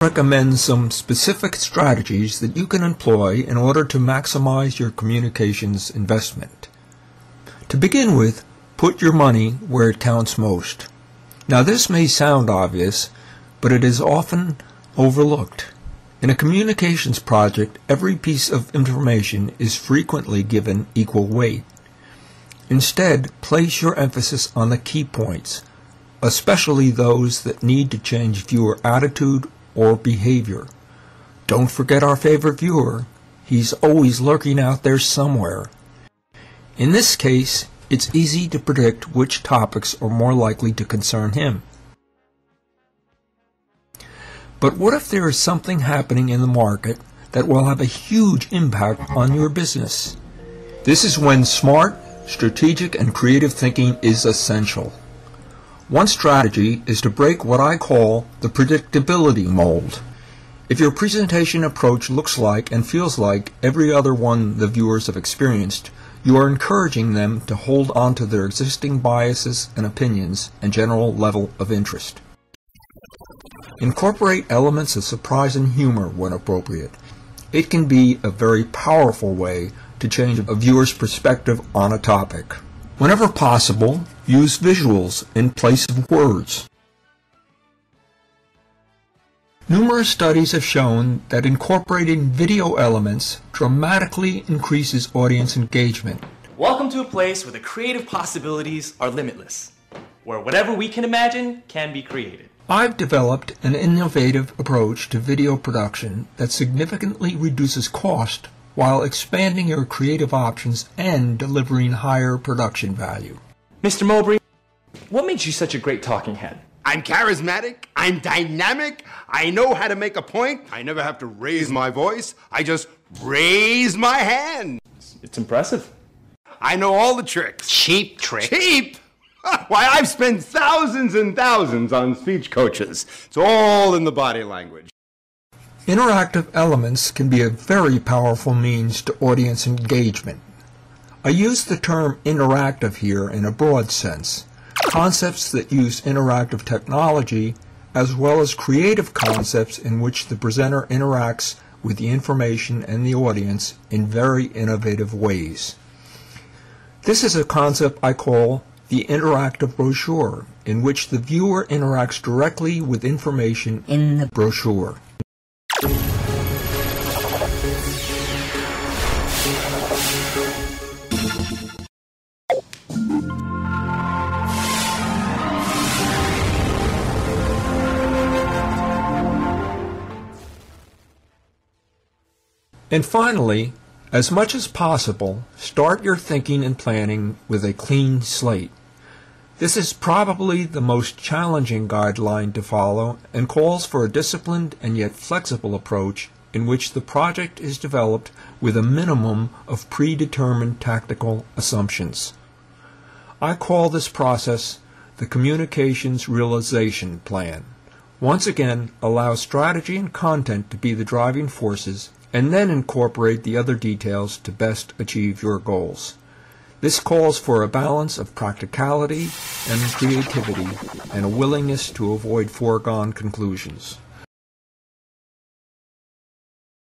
Recommend some specific strategies that you can employ in order to maximize your communications investment. To begin with, put your money where it counts most. Now this may sound obvious, but it is often overlooked. In a communications project, every piece of information is frequently given equal weight. Instead, place your emphasis on the key points, especially those that need to change viewer attitude or behavior. Don't forget our favorite viewer. He's always lurking out there somewhere. In this case, it's easy to predict which topics are more likely to concern him. But what if there is something happening in the market that will have a huge impact on your business? This is when smart, strategic, and creative thinking is essential. One strategy is to break what I call the predictability mold. If your presentation approach looks like and feels like every other one the viewers have experienced, you are encouraging them to hold on to their existing biases and opinions and general level of interest. Incorporate elements of surprise and humor when appropriate. It can be a very powerful way to change a viewer's perspective on a topic. Whenever possible, use visuals in place of words. Numerous studies have shown that incorporating video elements dramatically increases audience engagement. Welcome to a place where the creative possibilities are limitless, where whatever we can imagine can be created. I've developed an innovative approach to video production that significantly reduces cost while expanding your creative options and delivering higher production value. Mr. Mowbray, what makes you such a great talking head? I'm charismatic, I'm dynamic, I know how to make a point, I never have to raise my voice, I just raise my hand. It's impressive. I know all the tricks. Cheap tricks? Cheap? Why, I've spent thousands and thousands on speech coaches. It's all in the body language. Interactive elements can be a very powerful means to audience engagement. I use the term interactive here in a broad sense. Concepts that use interactive technology as well as creative concepts in which the presenter interacts with the information and the audience in very innovative ways. This is a concept I call the interactive brochure, in which the viewer interacts directly with information in the brochure. And finally, as much as possible, start your thinking and planning with a clean slate. This is probably the most challenging guideline to follow and calls for a disciplined and yet flexible approach in which the project is developed with a minimum of predetermined tactical assumptions. I call this process the Communications Realization Plan. Once again, allow strategy and content to be the driving forces and then incorporate the other details to best achieve your goals. This calls for a balance of practicality and creativity and a willingness to avoid foregone conclusions.